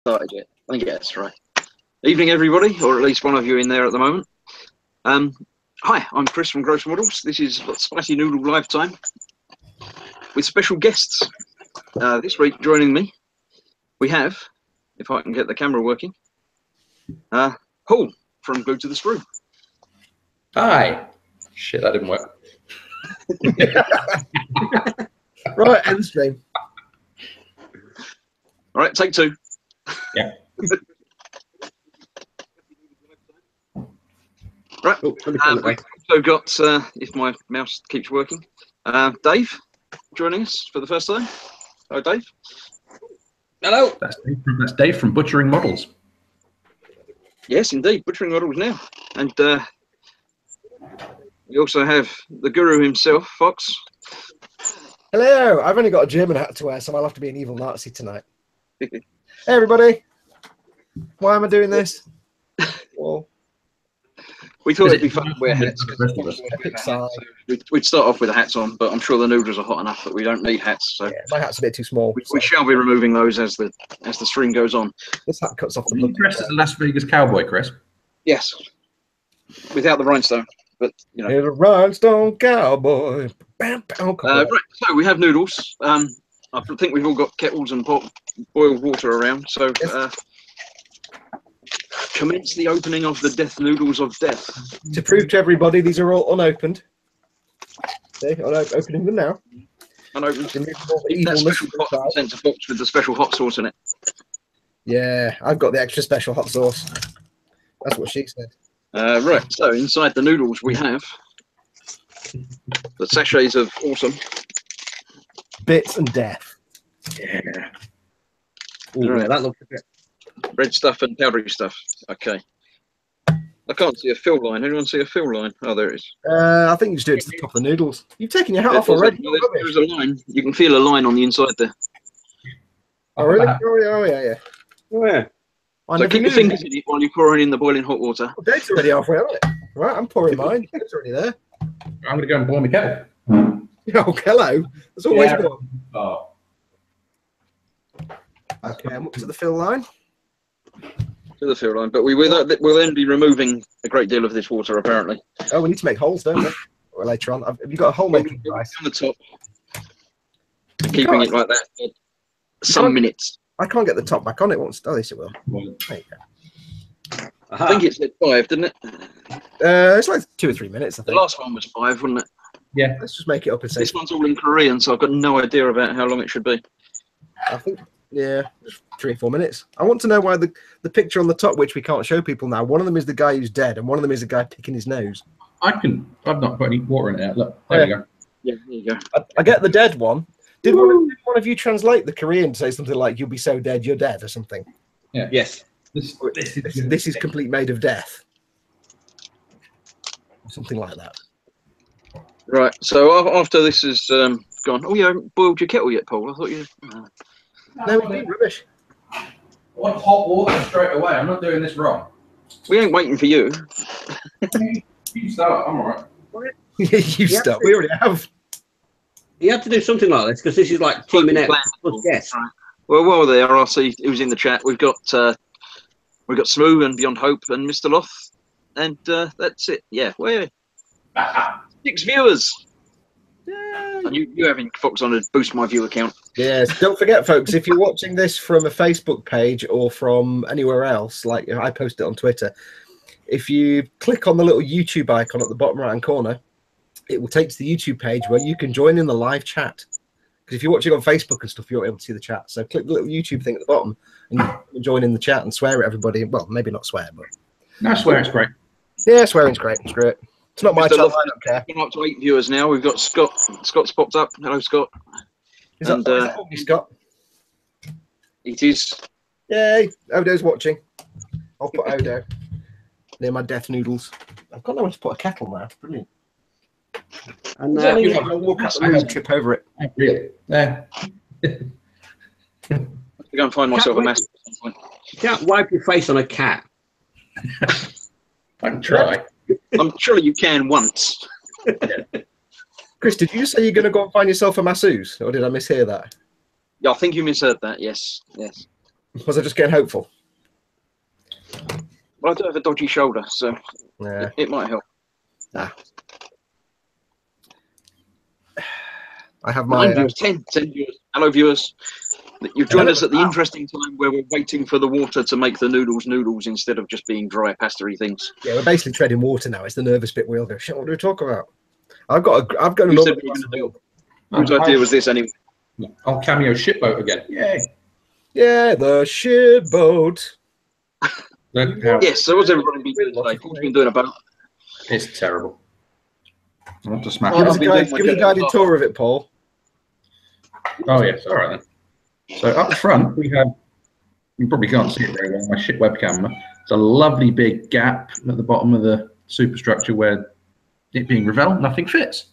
Started yet? I think yes, right. Evening, everybody, or at least one of you in there at the moment. Hi, I'm Chris from Gross Models. This is Spicy Noodle Live Time with special guests. This week, joining me, we have, if I can get the camera working, Paul from Glue to the Screw. Hi. Shit, that didn't work. Right, end stream. All right, take two. Yeah. Right. Oh, We've also got, if my mouse keeps working, Dave joining us for the first time. Hello, Dave. Hello. That's Dave from Butchering Models. Yes, indeed, Butchering Models now. And we also have the guru himself, Foxx. Hello, I've only got a German hat to wear, so I'll have to be an evil Nazi tonight. Hey, everybody. Why am I doing this? Well, we thought it'd be fun to wear hats. We'd start off with the hats on, but I'm sure the noodles are hot enough that we don't need hats. So yeah, my hat's a bit too small. We shall be removing those as the stream goes on. This hat cuts off the Are you dressed as a Las Vegas cowboy, Chris? Yes, without the rhinestone, but you know. Here's a rhinestone cowboy. Bam, bam, right, so we have noodles. I think we've all got kettles and boiled water around. So commence the opening of the death noodles of death. To prove to everybody, these are all unopened. See, I'm opening them now. Unopened. That special pot sent to Foxx with the special hot sauce in it. Yeah, I've got the extra special hot sauce. That's what she said. Right, so inside the noodles we have the sachets of awesome bits and death. Yeah. Ooh, right. Yeah, that looks a bit. Red stuff and powdery stuff. Okay. I can't see a fill line. Anyone see a fill line? Oh, there it is. I think you just do it to the top of the noodles. You've taken your hat off already. There's a line. You can feel a line on the inside there. Oh, really? Oh, yeah. Oh, yeah. So keep your fingers in it while you're pouring in the boiling hot water. Well, Dave's already halfway on it. Right, I'm pouring mine. It's already there. I'm going to go and boil my kettle. Oh, hello. There's always one. Oh. Okay, I'm up to the fill line. To the fill line, but we'll then be removing a great deal of this water, apparently. Oh, we need to make holes, don't we? Or later on. Have you got a hole making device? On the top. And keeping it like that for some minutes. I can't get the top back on. It won't. Oh, yes, it will. There you go. I think it's at 5, didn't it? It's like 2 or 3 minutes, I think. The last one was 5, wasn't it? Yeah. Let's just make it up and say. This one's all in Korean, so I've got no idea about how long it should be. I think, yeah, just 3 or 4 minutes. I want to know why the picture on the top, which we can't show people now, one of them is the guy who's dead, and one of them is the guy picking his nose. I've not put any water in it yet. Look, there we go. Yeah, there you go. I get the dead one. Did one of you translate the Korean to say something like "You'll be so dead, you're dead" or something? Yeah. Yes. This is complete made of death. Something like that. Right. So after this is gone, oh, you haven't boiled your kettle yet, Paul. I thought you. No, we did rubbish. I want hot water straight away. I'm not doing this wrong. We ain't waiting for you. You start. I'm all right. You start. We already have. You have to do something like this because this is like teaming out. Yes. Right. Well, while we're there, I'll see who's in the chat. We've got Smoo and Beyond Hope and Mr. Loth, and that's it. Yeah, we're 6 viewers. Yeah. And you having Foxx on to boost my view account. Yes. Don't forget, folks, if you're watching this from a Facebook page or from anywhere else, like I post it on Twitter, if you click on the little YouTube icon at the bottom right-hand corner, it will take to the YouTube page where you can join in the live chat. Because if you're watching on Facebook and stuff, you're able to see the chat. So click the little YouTube thing at the bottom and you can join in the chat and swear at everybody. Well, maybe not swear, but... No, swearing's great. Yeah, swearing's great. It's great. It's not my channel, I don't care. We're up to 8 viewers now. We've got Scott. Scott's popped up. Hello, Scott. Is that Scott? It is. Yay. Odo's watching. I'll put Odo near my death noodles. I've got nowhere to put a kettle now. Brilliant. And I'll walk out the room and trip over it. Really? Yeah. I'm going to find myself a mess. You can't wipe your face on a cat. I can try. I'm sure you can once. Chris, did you say you're going to go and find yourself a masseuse, or did I mishear that? Yeah, I think you misheard that. Yes, yes. Was I just getting hopeful? Well, I do have a dodgy shoulder, so Yeah. it might help. Ah. I have my 9 viewers, 10 viewers. Hello, viewers. You've joined us at the interesting time where we're waiting for the water to make the noodles instead of just being dry pasta-y things. Yeah, we're basically treading water now. It's the nervous bit. We'll go, shit, what do we talk about? I've got an Who said we were going to do it? Whose idea was this anyway? I'll cameo shipboat again. Yay! Yeah, the shipboat. Yes, so what's everybody been doing today? Who's been doing about? It's terrible. I want to smash Give it. us a guided tour of it, Paul. Oh, yes. All right, then. So up front, we have, you probably can't see it very well, my ship webcam. It's a lovely big gap at the bottom of the superstructure where it being Revell, nothing fits.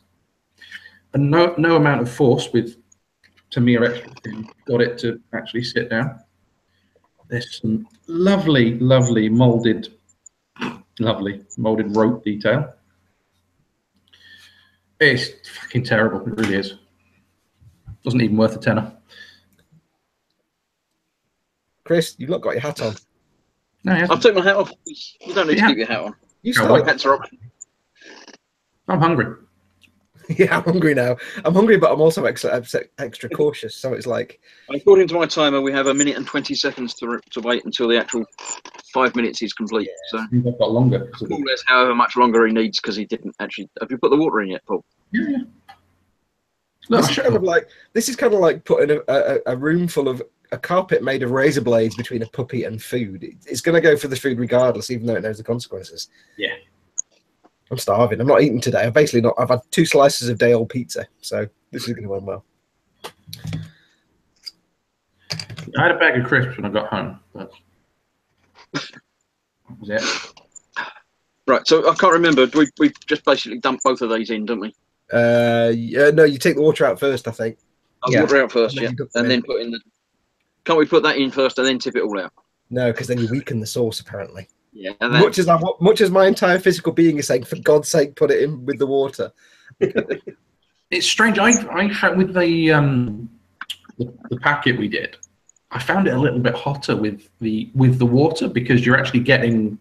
And no amount of force with Tamiya extra got it to actually sit down. There's some lovely molded rope detail. It's fucking terrible. It really is. Wasn't even worth a tenner. Chris, you've not got your hat on. No, I'll take my hat off. You don't need to keep your hat on. You still hats are up. I'm hungry. Yeah, I'm hungry now. I'm hungry, but I'm also extra cautious. So it's like, according to my timer, we have 1 minute and 20 seconds to wait until the actual 5 minutes is complete. So I've got longer. Paul has however much longer he needs because he didn't actually. Have you put the water in yet, Paul? Yeah. This is kind of like putting a room full of a carpet made of razor blades between a puppy and food. It's going to go for the food regardless, even though it knows the consequences. Yeah. I'm starving. I'm not eating today. I've had 2 slices of day-old pizza, so this is going to end well. I had a bag of crisps when I got home. But that was it. Right, so I can't remember. We just basically dumped both of these in, don't we? Yeah, no, you take the water out first, I think. Water out first, yeah, and then put in the. Can't we put that in first and then tip it all out? No, because then you weaken the sauce, apparently. Yeah. Much as my entire physical being is saying, for God's sake, put it in with the water. It's strange. I found with the packet we did, I found it a little bit hotter with the water because you're actually getting.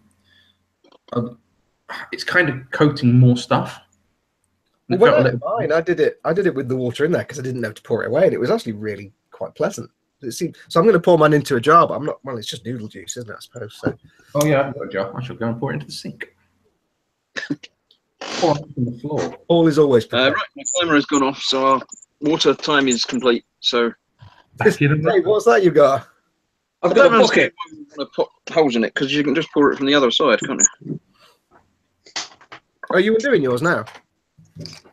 It's kind of coating more stuff. Fine. I did it with the water in there because I didn't know to pour it away, and it was actually really quite pleasant. It seemed so. I'm going to pour mine into a jar, but I'm not. Well, it's just noodle juice, isn't it? I suppose. So. Oh yeah, I've got a jar. I shall go and pour it into the sink. Pour it on the floor. Paul is always prepared. Right, my timer has gone off, so our water time is complete. So, hey, what's that you got? I've got a bucket. I'm going to put holes in it because you can just pour it from the other side, can't you? Are you doing yours now?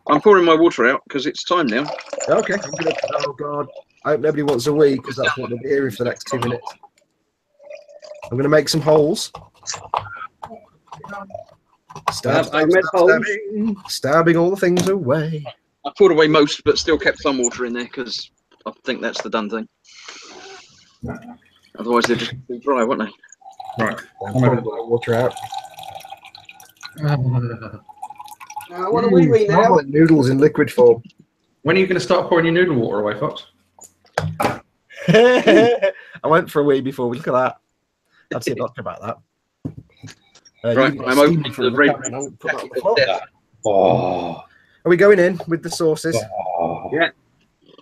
I'm pouring my water out because it's time now. Okay. Oh God. I hope nobody wants a wee because that's what they'll be hearing for the next 2 minutes. I'm going to make some holes. Stabbing all the things away. I poured away most, but still kept some water in there because I think that's the done thing. Otherwise, they'd just be dry, wouldn't they? Right. I'm going to put water out. What are we now? Noodles in liquid form. When are you going to start pouring your noodle water away, Fox? I went for a wee before. Look at that. That's it. Not about that. Right, I'm opening the red. Oh. Are we going in with the sauces? Oh. Yeah.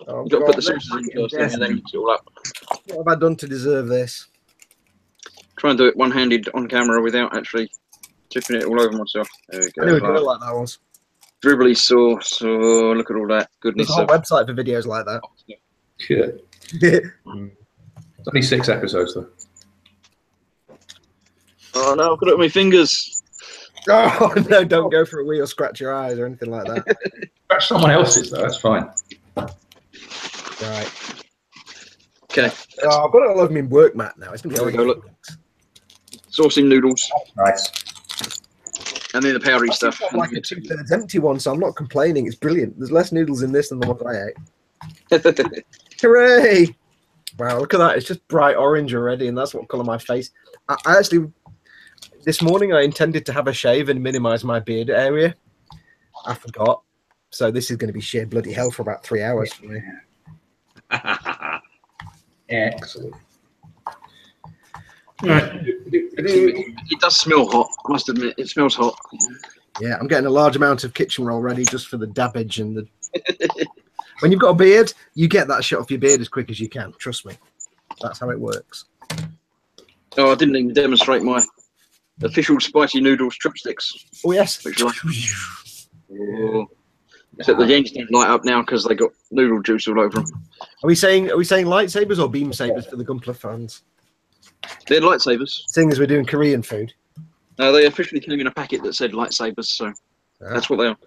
Oh, You've got to put the sauces in first, and then mix it all up. What have I done to deserve this? Try and do it one-handed on camera without actually tipping it all over myself. There we go. I knew we'd do it like that once. Dribbly sauce. Oh, look at all that goodness. There's a whole website for videos like that. Good. It's only 6 episodes, though. Oh no, I've got it on my fingers. Oh no, don't go for a wee or scratch your eyes or anything like that. Scratch someone else's, though. That's fine. Right. Okay. Oh, I've got it all over my work mat now. It's going to There we go, look. Saucing noodles. Nice. And then the powdery stuff. Like a 2/3 empty one, so I'm not complaining. It's brilliant. There's less noodles in this than the ones I ate. Hooray! Wow, look at that. It's just bright orange already, and that's what colour my face. I actually, this morning I intended to have a shave and minimise my beard area. I forgot. So this is going to be sheer bloody hell for about 3 hours for me. Excellent. Right. It does smell hot, I must admit. It smells hot. Yeah, I'm getting a large amount of kitchen roll ready just for the dabbage and the. When you've got a beard, you get that shit off your beard as quick as you can. Trust me, that's how it works. Oh, I didn't even demonstrate my official spicy noodles chopsticks. Oh yes. Oh. Except the ends don't light up now because they got noodle juice all over them. Are we saying lightsabers or beam sabers for the Gunpla fans? They're lightsabers. Seeing as we're doing Korean food. They officially came in a packet that said lightsabers, so that's what they are.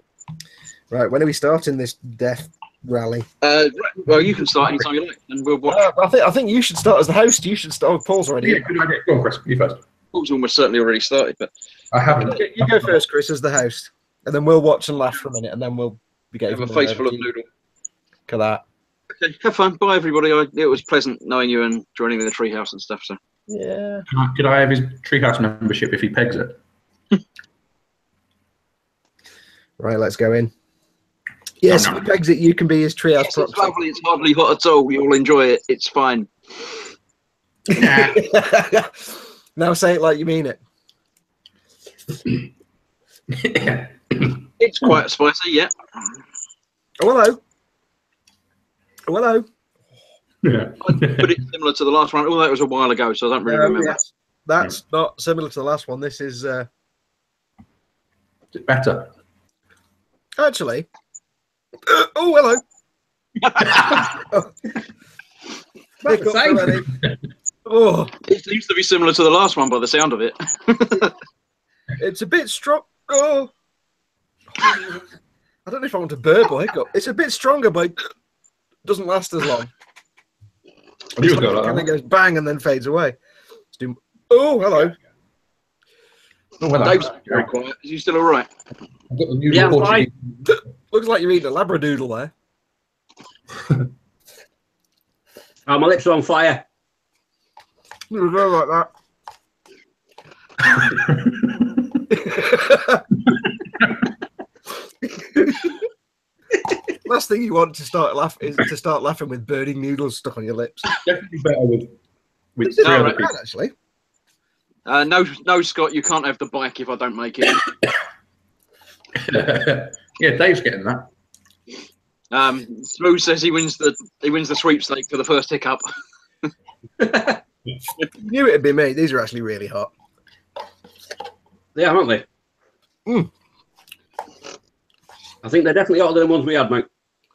Right, when are we starting this death rally? Well, you can start anytime you like, and we'll watch. I think you should start as the host. You should start. Paul's already. Yeah, good idea. Go on, Chris. You first. Paul's almost certainly already started, but I haven't. You go first, Chris, as the host, and then we'll watch and laugh for a minute, and then we'll be getting have a face full of noodle. Look at that. Okay, have fun. Bye, everybody. It was pleasant knowing you and joining the treehouse and stuff. So Yeah. Could I have his treehouse membership if he pegs it? Right, let's go in. Yes, if he pegs it, you can be his treehouse yes, proxy. it's lovely. It's hardly hot at all. You'll enjoy it. It's fine. Now say it like you mean it. It's quite spicy, yeah. Oh, hello. Oh, hello. Yeah. But it's similar to the last one. Oh, that was a while ago, so I don't really remember. Yes. That's not similar to the last one. This is Better. actually. Oh, hello. That's the same. Oh, It seems to be similar to the last one by the sound of it. it's a bit strong. Oh. I don't know if I want to burp or hiccup. It's a bit stronger, but it doesn't last as long. You'll go like And that. it goes bang and then fades away. Let's do... Oh, hello. Oh, well, Dave's very quiet. Is he still all right? I've got the new Yeah, I'm Portuguese. Looks like you're eating a labradoodle there. Oh, my lips are on fire. You go like that. Last thing you want to start laughing with burning noodles stuck on your lips. Definitely better with This is three No, other right. people. actually. No, Scott, you can't have the bike if I don't make it. Yeah, Dave's getting that. Smooth says he wins the sweepstake for the first hiccup. Knew it'd be me. These are actually really hot. Yeah, aren't they? Mm. I think they're definitely hotter than the ones we had, mate.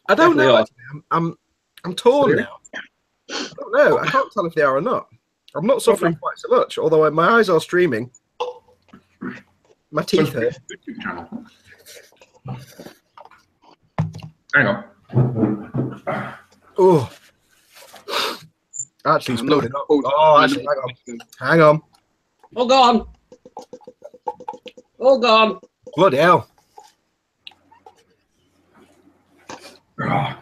I don't Definitely know. are. Actually. I'm torn now. I don't know. I can't tell if they are or not. I'm not suffering quite so much, although my eyes are streaming. My teeth hurt. YouTube channel. Hang on. Oh, actually, it's bloated up. Oh, actually, hang on. All gone. All gone. Bloody hell. Oh,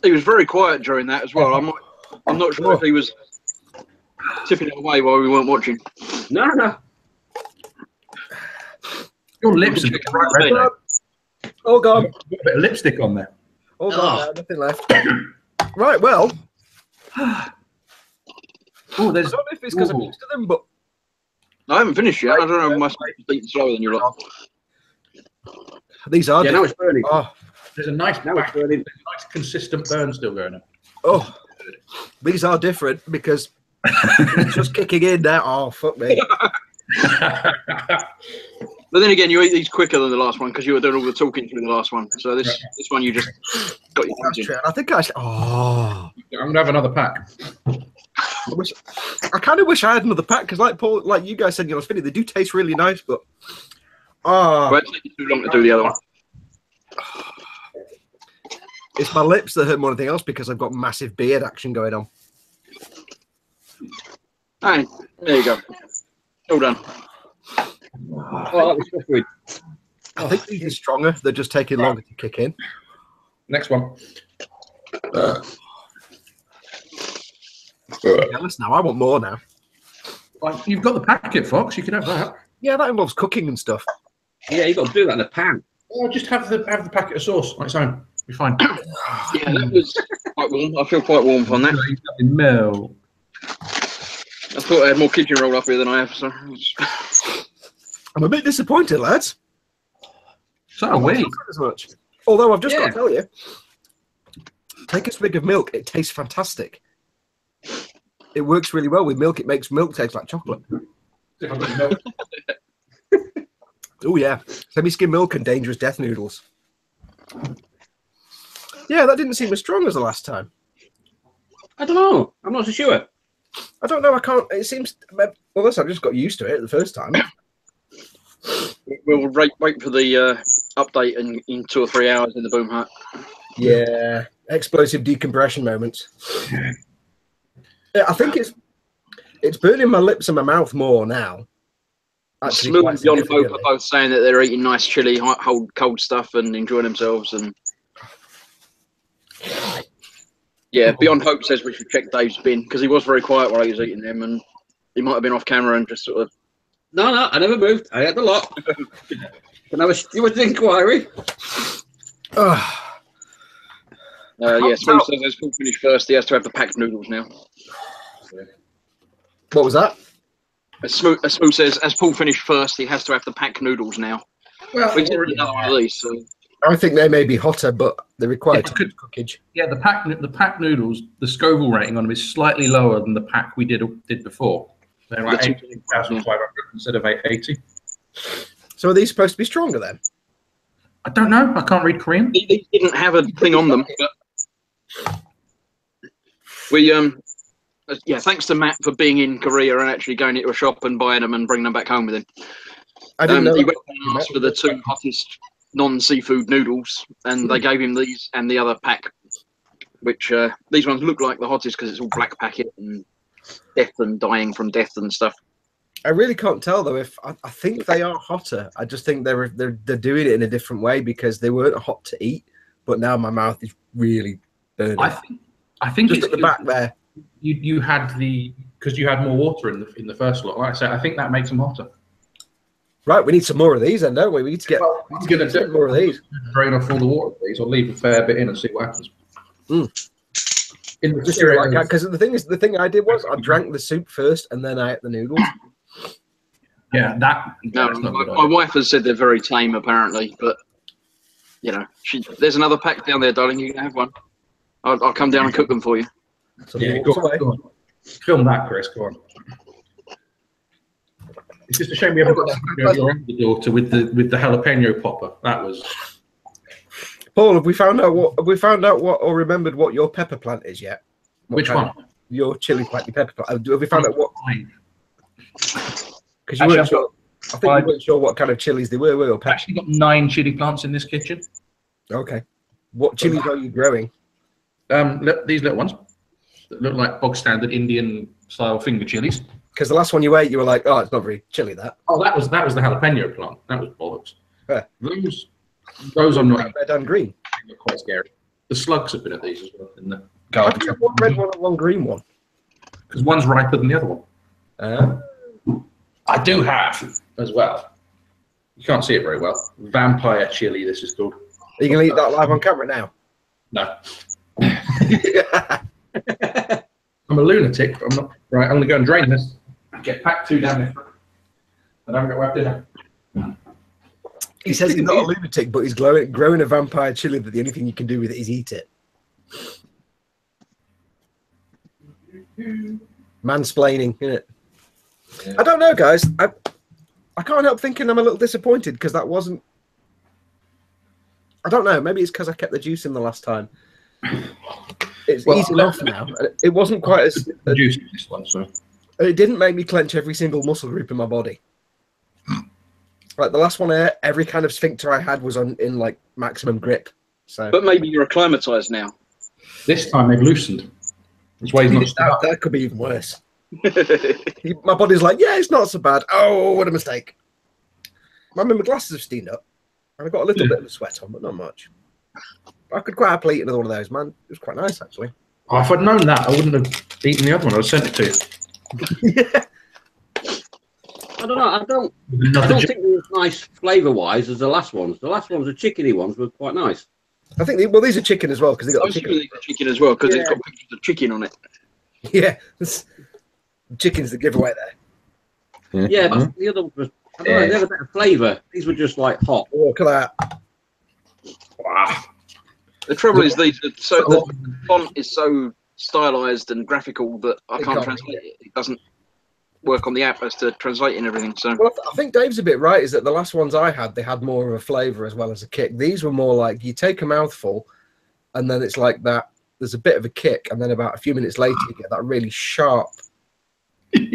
He was very quiet during that as well. I'm not sure if he was tipping it away while we weren't watching. No. your lips are bright red. There. Oh, God. Got a bit of lipstick on there. Oh, God. Nothing left. Right, well. Oh, I there's. don't know if it's because I'm used to them, but I haven't finished yet. I don't know if my speech is eating slower than you lot. these are Yeah, now it's burning. Oh, There's a nice, Now it's burning. nice consistent burn still going on. oh, these are different because it's just kicking in now. Oh, fuck me. But then again, you eat these quicker than the last one because you were doing all the talking through the last one. So this one you just got your hands That's in. true. I think I actually. Oh, I'm gonna have another pack. I kind of wish I had another pack because, like Paul, like you guys said, you know, Spinny, they do taste really nice, but Well, it's taking too long to do the other one. it's my lips that hurt more than anything else because I've got massive beard action going on. Hey, there you go. All done. Oh, that was so good. I think these are stronger. They're just taking longer to kick in. Next one. Jealous now. I want more now. Well, you've got the packet, Fox. You can have that. Yeah, that involves cooking and stuff. Yeah, you got to do that in a pan. Or just have the packet of sauce on its own. Be fine. Yeah, that was quite warm. I feel quite warm on that. Milk. I thought I had more kitchen roll up here than I have. So I'm a bit disappointed, lads. So are we. As much. Although I've just got Yeah. to tell you, take a swig of milk. It tastes fantastic. It works really well with milk. It makes milk taste like chocolate. Oh yeah, semi-skim milk and dangerous death noodles. Yeah, that didn't seem as strong as the last time. I don't know. I'm not so sure. I don't know. I can't. It seems. Well, I've just got used to it the first time. we'll wait for the update in 2 or 3 hours in the boom hut. Yeah, explosive decompression moments. Yeah, I think it's burning my lips and my mouth more now. Actually, Smooth quite and John Pope significantly. are both saying that they're eating nice chili, cold stuff, and enjoying themselves. And yeah, Beyond Hope says we should check Dave's bin because he was very quiet while he was eating them, and he might have been off camera and just sort of. No, I never moved. I had the lot. Can I have a steward's inquiry? Yeah, Smooth says as Paul finished first, he has to have the packed noodles now. What was that? As Smooth says, as Paul finished first, he has to have the packed noodles now. Well, We did another one of these, so. I think they may be hotter, but they require too much cookage. Yeah, the pack noodles, the Scoville rating on them is slightly lower than the pack we did before. They're like 18,500 instead of 880. So are these supposed to be stronger then? I don't know. I can't read Korean. They didn't have a thing on them, but we yeah, thanks to Matt for being in Korea and actually going into a shop and buying them and bringing them back home with him. I didn't know. He went and asked for the 2 hottest non-seafood noodles, and they gave him these and the other pack, which these ones look like the hottest because it's all black packet and death and dying from death and stuff. I really can't tell though. If I think they are hotter, I just think they're doing it in a different way because they weren't hot to eat, but now my mouth is really burning. I think just it's at the back there. You had because you had more water in the first lot. Like I said, I think that makes them hotter. Right, we need some more of these, then, don't we? We need to get, more of these. Drain off all the water of these, or leave a fair bit in and see what happens. In the Just like that, because the thing I did was I drank the soup first and then I ate the noodles. Yeah, my wife has said they're very tame, apparently, but you know, there's another pack down there, darling. You can have one. I'll come down and cook them for you. So yeah, go on. Film that, Chris. Go on. It's just a shame we haven't got that daughter with the jalapeno popper. That was. Paul, have we found out what or remembered what your pepper plant is yet? Which one? Your chili pepper plant. Have we found out what? Because you weren't sure. I think you weren't sure what kind of chilies they were you? I've actually got 9 chili plants in this kitchen. Okay. What chilies are you growing? These little ones that look like bog standard Indian style finger chilies. Because the last one you ate, you were like, "Oh, it's not very chilly." That. Oh, that was the jalapeno plant. That was bollocks. Yeah. Those I'm not. Red and green. They're quite scary. The slugs have been at these as well in the Why garbage. do you have one red one and one green one? Because one's riper than the other one. I do have as well. You can't see it very well. Vampire chili. This is called. Are you gonna eat that live on camera now? No. I'm a lunatic, but I'm not. Right, I'm going to go and drain this. Get pack 2 down there. And I'm going to have dinner. He says he's not a lunatic, but he's growing a vampire chili that the only thing you can do with it is eat it. Mansplaining, isn't it? Yeah. I don't know, guys. I can't help thinking I'm a little disappointed because that wasn't. I don't know. Maybe it's because I kept the juice in the last time. It's easing off now. It wasn't quite as juicy this one, so it didn't make me clench every single muscle group in my body. Like the last one, every kind of sphincter I had was in like maximum grip. So, but maybe you're acclimatized now. This time they've loosened. That's why he's not. That could be even worse. My body's like, yeah, it's not so bad. Oh, what a mistake! My glasses have steamed up, and I got a little bit of a sweat on, but not much. I could quite happily eat another one of those, man. It was quite nice, actually. Oh, if I'd known that, I wouldn't have eaten the other one. I'd have sent it to you. Yeah. I don't know. I don't think they were as nice flavour-wise as the last ones. The last ones, the chickeny ones, were quite nice. I think these are chicken as well because they got chicken. Chicken as well because it's got pictures of chicken on it. Yeah. Chicken's the giveaway there. Yeah, but the other ones was, I don't know, they had a better flavour. These were just like hot. Oh, look at that. Wow. The trouble is the font is so stylized and graphical that I can't translate it. It doesn't work on the app as to translating everything. So well, I think Dave's a bit right. Is that the last ones I had? They had more of a flavour as well as a kick. These were more like you take a mouthful, and then it's like that. There's a bit of a kick, and then about a few minutes later, you get that really sharp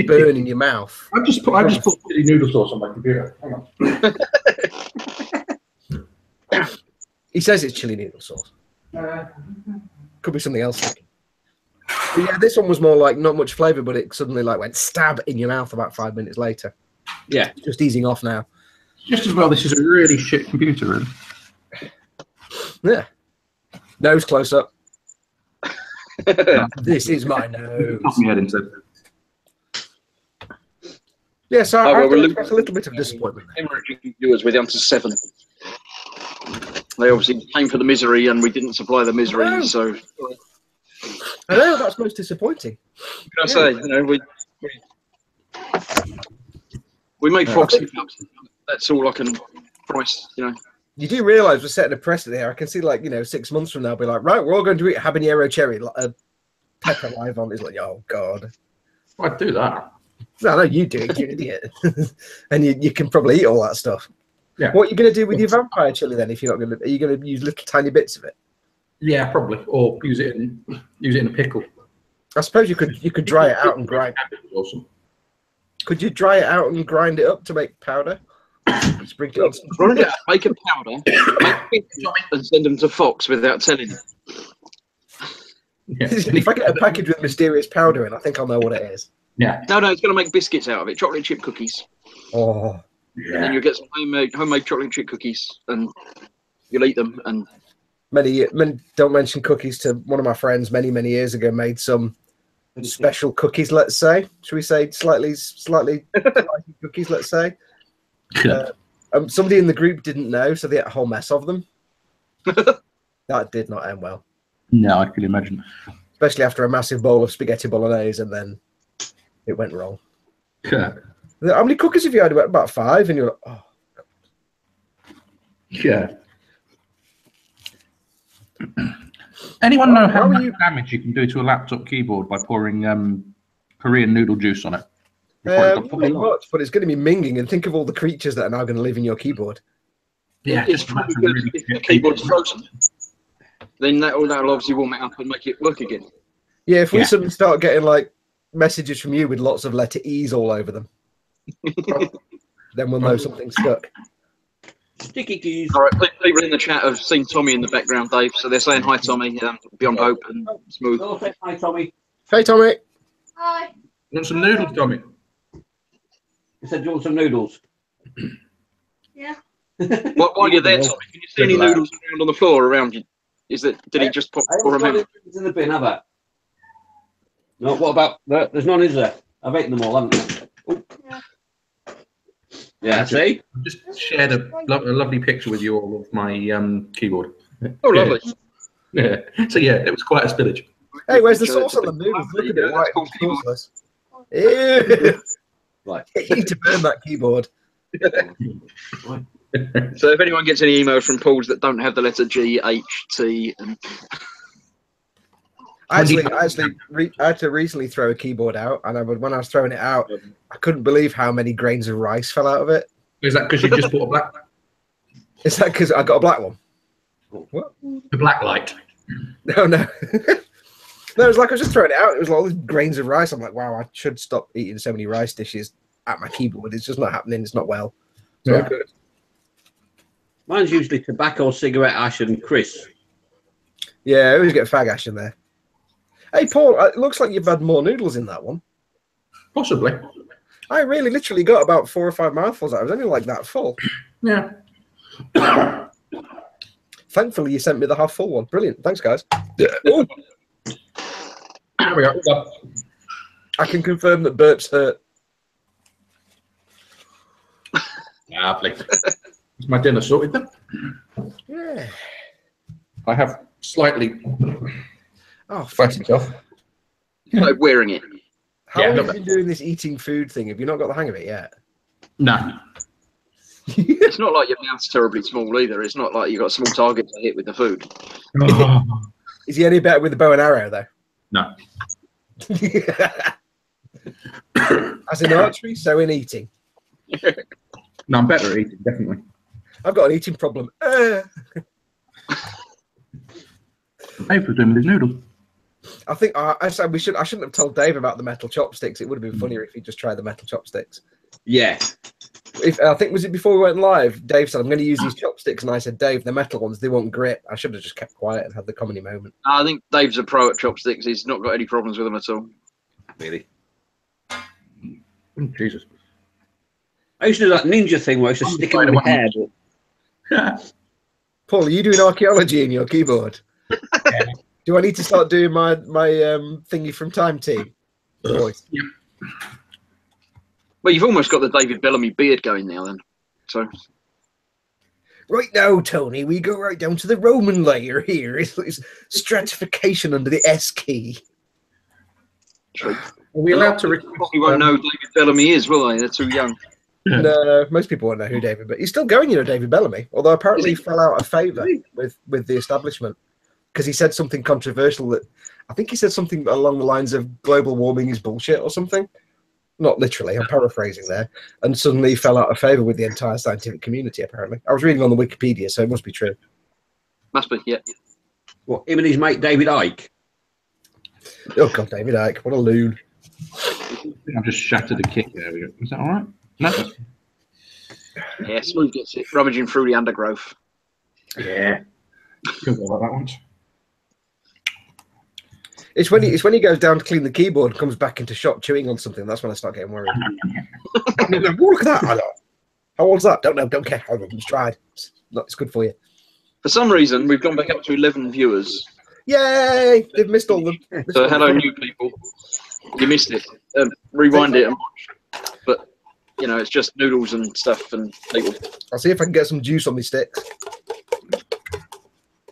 burn in your mouth. I just put chili noodle sauce on my computer. Hang on. He says it's chili noodle sauce. Could be something else. But yeah, this one was more like not much flavour, but it suddenly like went stab in your mouth about 5 minutes later. Yeah, just easing off now. Just as well, this is a really shit computer, really. Yeah. Nose close up. This is my nose. Off my head instead. Yeah, so well, I express a little bit of disappointment. Viewers, we're down to 7. They obviously came for the misery, and we didn't supply the misery. No. So I know that's most disappointing. what can I say? You know, we made Foxx. That's all I can promise. You know. You do realise we're setting a precedent here. I can see, like, 6 months from now, be like, right, we're all going to eat habanero cherry, pepper live on. It's like, oh god, I'd do that. No, you do it, you idiot. And you can probably eat all that stuff. Yeah. What are you going to do with your vampire chili then? If you're not going to, are you going to use little tiny bits of it? Yeah, probably, or use it in a pickle. I suppose you could dry it out and grind. Awesome. Could you dry it out and grind it up to make powder? Sprinkle it on some. Make a powder, make and send them to Foxx without telling them. Yeah. If I get a package with mysterious powder in, I think I'll know what it is. Yeah. No, it's going to make biscuits out of it, chocolate chip cookies. Oh. And then you'll get some homemade chocolate chip cookies, and you'll eat them. And many don't mention cookies to one of my friends many years ago made some special cookies. Let's say, should we say slightly spicy cookies? Let's say. Somebody in the group didn't know, so they had a whole mess of them. That did not end well. No, I can imagine. Especially after a massive bowl of spaghetti bolognese, and then it went wrong. Yeah. How many cookies have you had? About 5, and you're like, oh. Yeah. Anyone know how much damage you can do to a laptop keyboard by pouring Korean noodle juice on it? Not much, but it's going to be minging, and think of all the creatures that are now going to live in your keyboard. Yeah, it's probably good if the keyboard's frozen. Then that'll obviously warm it up and make it work again. Yeah, if we suddenly start getting like messages from you with lots of letter E's all over them, then we'll know something's stuck. Sticky keys. All right, people in the chat have seen Tommy in the background, Dave, so they're saying hi, Tommy. Beyond hope and smooth. Hi, Tommy. Hey, Tommy. Hi. You want some noodles, Tommy? He said, "Do you want some noodles?" Yeah. While you're there, Tommy, can you see any noodles around on the floor around you? Did he just pour them out? In the bin, have I? No. What about there? There's none, is there? I've eaten them all, haven't I? Oh. Yeah. See. I just shared a lovely picture with you all of my keyboard. Oh, lovely. Yeah. So yeah, it was quite a spillage. Hey, where's the sauce on the noodles? Look at it, white and sauceless. Ew. Right. You need to burn that keyboard. So if anyone gets any emails from Pauls that don't have the letter G, H, T, and I had to recently throw a keyboard out, and when I was throwing it out, I couldn't believe how many grains of rice fell out of it. Is that because you just bought a black? Is that because I got a black one? What? The black light. No. No, it was like I was just throwing it out. It was like all these grains of rice. I'm like, wow, I should stop eating so many rice dishes at my keyboard. It's just not happening. It's not well. So Yeah. good. Mine's usually tobacco, cigarette ash, and Chris. Yeah, I always get fag ash in there. Hey, Paul, it looks like you've had more noodles in that one. Possibly. I really literally got about 4 or 5 mouthfuls. I was only like that full. Yeah. Thankfully, you sent me the half full one. Brilliant. Thanks, guys. Ooh, There we go. I can confirm that burps hurt. Lovely. Is my dinner sorted then? Yeah. I have slightly Oh, pressed myself. like wearing it. How Yeah, long love have you been doing this eating food thing? Have you not got the hang of it yet? No. It's not like your mouth's terribly small either. It's not like you've got a small target to hit with the food. Is he any better with the bow and arrow, though? No. As in archery, so in eating. No, I'm better at eating, definitely. I've got an eating problem. Dave was doing with his noodle. I think I said I shouldn't have told Dave about the metal chopsticks. It would have been funnier if he just tried the metal chopsticks. Yeah. I think was it before we went live, Dave said, I'm going to use these chopsticks, and I said, Dave, the metal ones, they won't grip. I should have just kept quiet and had the comedy moment. I think Dave's a pro at chopsticks. He's not got any problems with them at all. Really. Oh, Jesus. I used to do that ninja thing where I used to stick it in my hair. But... Paul, are you doing archaeology in your keyboard? Yeah. Do I need to start doing my thingy from Time Team? Boys. Yep. Well, you've almost got the David Bellamy beard going now, then. So. Right now, Tony, we go right down to the Roman layer here. It's stratification under the S key. True. Are we allowed to request? Probably won't know who David Bellamy is, will they? They're too young. No, most people won't know who David, but he's still going, David Bellamy. Although apparently he fell out of favour with the establishment because he said something controversial. That I think he said something along the lines of global warming is bullshit or something. Not literally, I'm paraphrasing there. And suddenly he fell out of favour with the entire scientific community. Apparently, I was reading on the Wikipedia, so it must be true. Must be, yeah. What, him and his mate David Icke? Oh God, David Icke, what a loon! I've just shattered a kick. There we go. Is that all right? No. Yeah, Smooth gets it, rummaging through the undergrowth. Yeah. Good about that one. It's when he goes down to clean the keyboard and comes back into shop chewing on something. That's when I start getting worried. Oh, look at that! How old's that? Don't know. Don't care. I've just tried. It's good for you. For some reason, we've gone back up to 11 viewers. Yay! They've missed all the. So hello, new people. You missed it. Rewind it and watch. But it's just noodles and stuff and people. I'll see if I can get some juice on my sticks.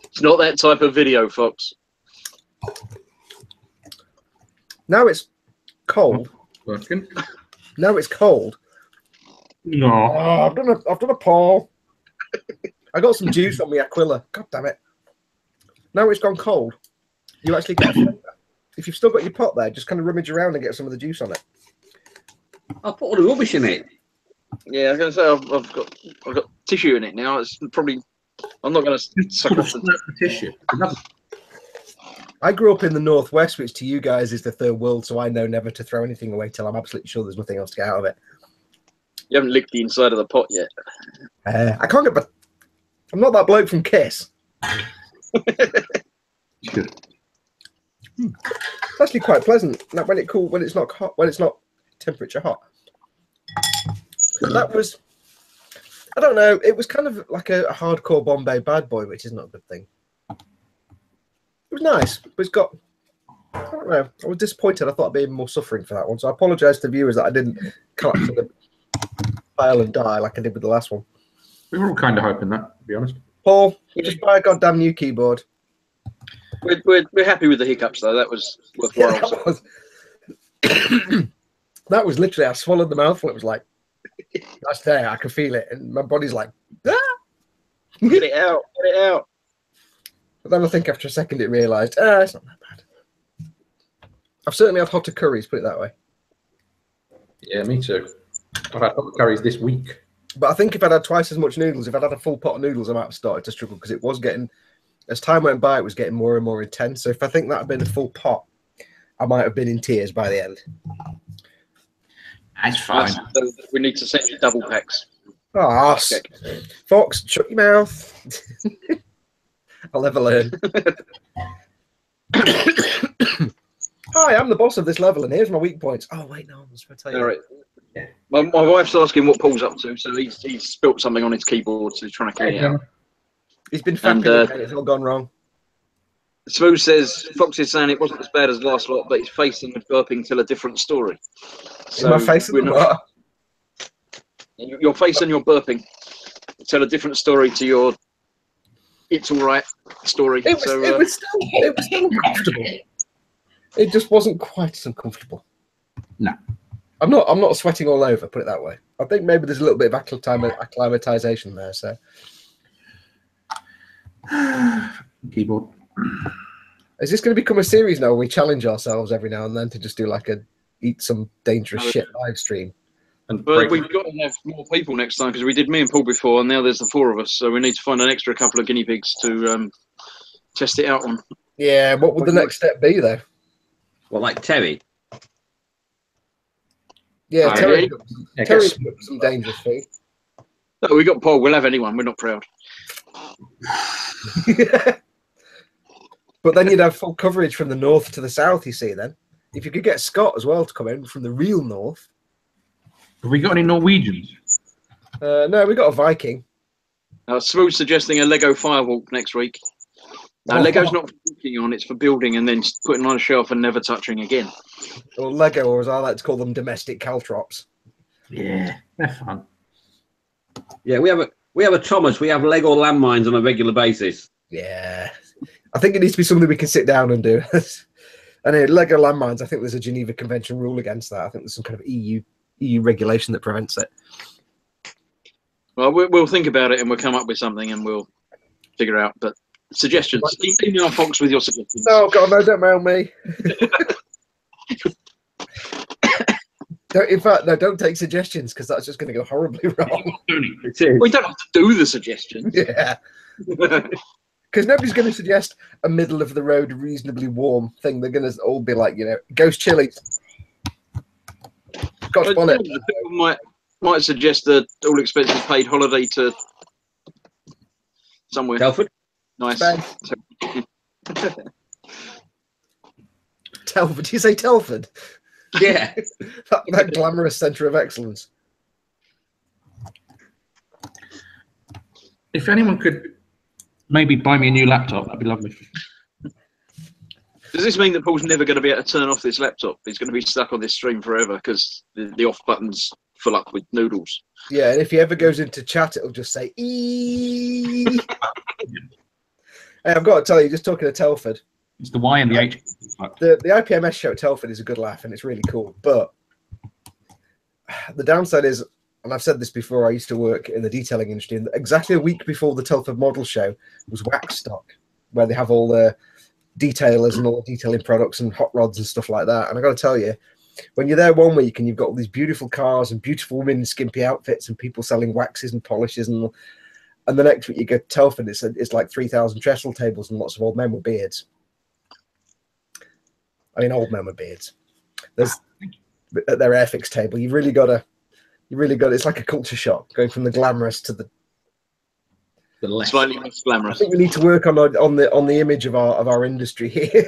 It's not that type of video, Fox. Now it's cold. Working. Now it's cold. No. Oh, I've done a Paul. I got some juice on my Aquila. God damn it. Now it's gone cold. You actually get a flavour. If you've still got your pot there, just kind of rummage around and get some of the juice on it. I'll put all the rubbish in it. Yeah, I was going to say I've got tissue in it now. It's probably I'm not going to suck off the tissue. I grew up in the Northwest, which to you guys is the third world, so I know never to throw anything away till I'm absolutely sure there's nothing else to get out of it. You haven't licked the inside of the pot yet. I can't get. I'm not that bloke from Kiss. Good. It's actually quite pleasant. Like when it's not hot, when it's not temperature hot. That was, I don't know. It was kind of like a hardcore Bombay bad boy, which is not a good thing. It was nice, but it's got. I don't know. I was disappointed. I thought I'd be even more suffering for that one, so I apologise to viewers that I didn't collapse in the pile and die like I did with the last one. We were all kind of hoping that, to be honest. Paul, just buy a goddamn new keyboard. We're happy with the hiccups though. That was worthwhile. Yeah, that was literally. I swallowed the mouthful. It was like that's there. I could feel it, and my body's like, ah! Get it out, get it out. But then I think after a second it realised, it's not that bad. I've certainly had hotter curries, put it that way. Yeah, me too. I've had hot curries this week. But I think if I'd had twice as much noodles, if I'd had a full pot of noodles, I might have started to struggle because it was getting, as time went by, it was getting more and more intense. So if I think that had been a full pot, I might have been in tears by the end. That's fine. We need to send you double packs. Oh, Fox, shut your mouth. I'll never learn. Hi, I'm the boss of this level, and here's my weak points. Oh, wait, no, I was going to tell you. All right. Yeah. My wife's asking what Paul's up to, so he's spilt something on his keyboard, so he's trying to clean it out. He's been fapping and it's all gone wrong. Smooth says, Fox is saying it wasn't as bad as the last lot, but his face and burping tell a different story. So my face and what? Your face and your burping tell a different story to your it's all right story. It was still uncomfortable. It just wasn't quite as uncomfortable. No. I'm not sweating all over, put it that way. I think maybe there's a little bit of acclimatization there. So, keyboard. is this going to become a series now where we challenge ourselves every now and then to just do like a eat some dangerous shit live stream? But we've got to have more people next time because we did me and Paul before, and now there's the 4 of us. So we need to find an extra couple of guinea pigs to test it out on. Yeah, what would the next step be though? Well, like Terry. Yeah, Terry's yeah, got some dangerous food. No, we got Paul. We'll have anyone. We're not proud. But then you'd have full coverage from the north to the south, you see, then. If you could get Scott as well to come in from the real north. Have we got any Norwegians? No, we got a Viking. Smooth's suggesting a Lego firewalk next week. No, Lego's not for walking on, it's for building and then putting on a shelf and never touching again. Or Lego, or as I like to call them, domestic caltrops. Yeah, they're fun. Yeah, we have a Thomas. We have Lego landmines on a regular basis. Yeah. I think it needs to be something we can sit down and do. And Lego landmines, I think there's a Geneva Convention rule against that. I think there's some kind of EU regulation that prevents it. Well, we'll think about it and we'll come up with something and we'll figure out. But suggestions. Email Foxx with your suggestions. Oh, God, no, don't mail me. In fact, no, don't take suggestions because that's just going to go horribly wrong. We don't have to do the suggestions. Yeah. Because nobody's going to suggest a middle of the road, reasonably warm thing. They're going to all be like, ghost chili. Scotch bonnet. People might suggest a all expenses paid holiday to somewhere. Telford? Nice. Telford? Did you say Telford? Yeah. that glamorous centre of excellence. If anyone could maybe buy me a new laptop, that'd be lovely. Does this mean that Paul's never going to be able to turn off this laptop? He's going to be stuck on this stream forever because the off button's full up with noodles. Yeah, and if he ever goes into chat, it'll just say "ee." Hey, I've got to tell you, just talking to Telford, It's the Y and the H. the IPMS show at Telford is a good laugh and it's really cool. But the downside is, and I've said this before, I used to work in the detailing industry, and exactly a week before the Telford model show was Wax Stock, where they have all the detailers and all the detailing products and hot rods and stuff like that. And I got to tell you, when you're there one week and you've got all these beautiful cars and beautiful women in skimpy outfits and people selling waxes and polishes, and the next week you go to Telford, it's like 3,000 trestle tables and lots of old men with beards. I mean, old men with beards. There's at their Airfix table. You've really got to. It's like a culture shock going from the glamorous to the less. Slightly less I glamorous. think we need to work on the image of our industry here.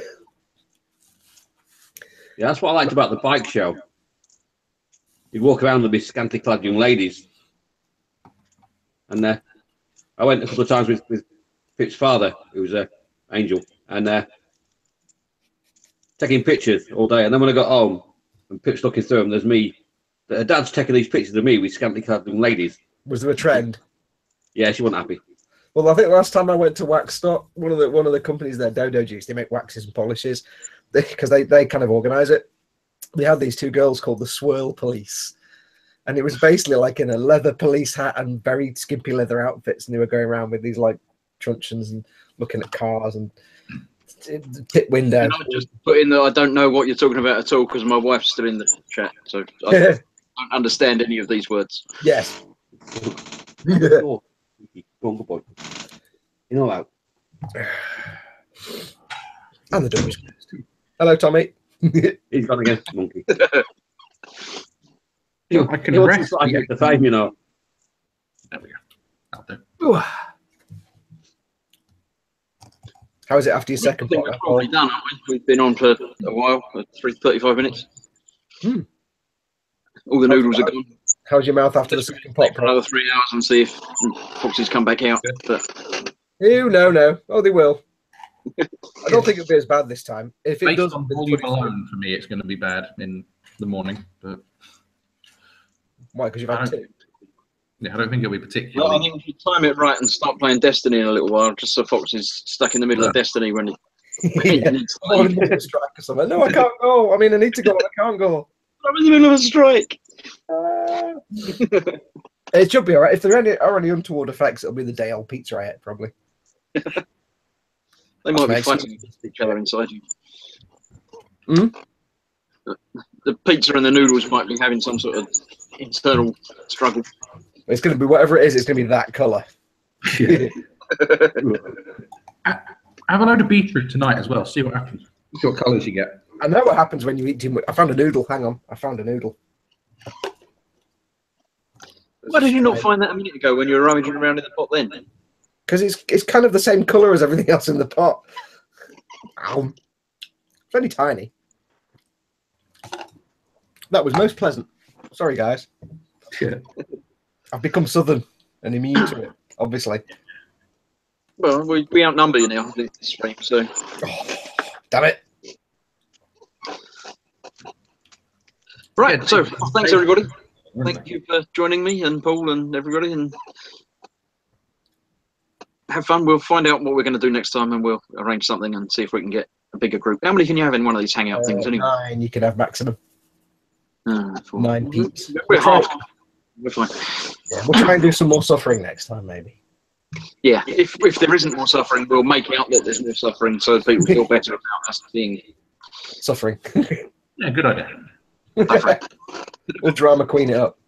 Yeah, that's what I liked about the bike show. You'd walk around with these scantily clad young ladies. And I went a couple of times with Pip's father, who was Angel, and taking pictures all day. And then when I got home and Pip's looking through them, there's me. Her dad's taking these pictures of me with scantily clad young ladies. Was there a trend? Yeah, she wasn't happy. Well, I think last time I went to Wax Stock, one of the companies there, Dodo Juice, they make waxes and polishes because they kind of organise it. They had these two girls called the Swirl Police, and it was basically like in a leather police hat and very skimpy leather outfits, and they were going around with these like truncheons and looking at cars and tip window. Can I just put in that I don't know what you're talking about at all because my wife's still in the chat, so I don't understand any of these words. Yes. Oh, go on, good boy. You know that. And the door was closed. Hello, Tommy. He's gone again, monkey. I can He wants rest. to slide the fame, you know. There we go. That'll do. How is it after your second I think pot? we're probably done, aren't we? We've been on for a while, 35 minutes. All the noodles are gone. How's your mouth after the second pot? For another 3 hours and see if Foxes come back out. But No. Oh, they will. I don't think it'll be as bad this time. If it Based does, on volume alone, for me, it's going to be bad in the morning. But why? Because you've had two. yeah, I don't think it'll be well, particularly. I think we should time it right and start playing Destiny in a little while, just so Fox is stuck in the middle of Destiny when he Yeah. needs to I want leave. to strike or something. No, I can't go. I mean, I need to go, but I can't go. I'm in the middle of a strike. It should be all right. If there are any untoward effects, it'll be the day old pizza I ate, probably. They might be fighting against each other inside you. Hmm? The pizza and the noodles might be having some sort of internal struggle. It's going to be whatever it is. It's going to be that colour. Yeah. Have a load of beetroot tonight as well. See what happens. See what colours you get. I know what happens when you eat too much. I found a noodle. Hang on. I found a noodle. Why did you not find that a minute ago when you were rummaging around in the pot then? Because it's kind of the same colour as everything else in the pot. Ow. It's only tiny. That was most pleasant. Sorry, guys. Yeah. I've become southern and immune to it, obviously. Well, we outnumber you now this stream, so. Oh, damn it. Right, so thanks everybody. Thank you for joining me and Paul and everybody, and have fun. We'll find out what we're going to do next time, and we'll arrange something and see if we can get a bigger group. How many can you have in one of these hangout things anyway? 9 you can have maximum. 9 peeps. We're half. We're fine. Yeah, we'll try and do some more suffering next time, maybe. Yeah, if there isn't more suffering, we'll make out that there's more suffering so people feel better about us being Suffering. Yeah, good idea. We'll drama queen it up.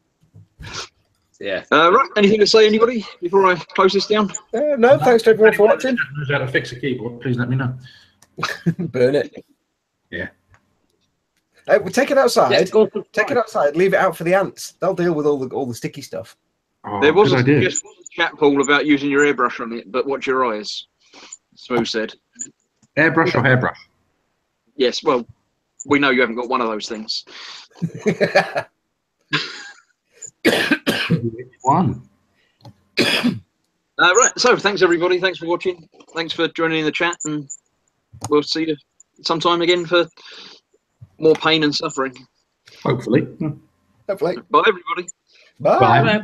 Yeah. Right, anything to say, anybody, before I close this down? No, thanks to everyone for watching. Knows how to fix a keyboard, please let me know. Burn it. Yeah. We'll take it outside. Yes, go for Take it outside. Leave it out for the ants. They'll deal with all the sticky stuff. Oh, There was good a idea. suggestion in the chat, Paul, about using your airbrush on it, but watch your eyes. Smooth said. Airbrush or hairbrush? Yes, well, we know you haven't got one of those things. Which one? Right, so thanks everybody. Thanks for watching. Thanks for joining in the chat, and we'll see you sometime again for more pain and suffering. Hopefully. Hopefully. Bye, everybody. Bye. Bye. Bye.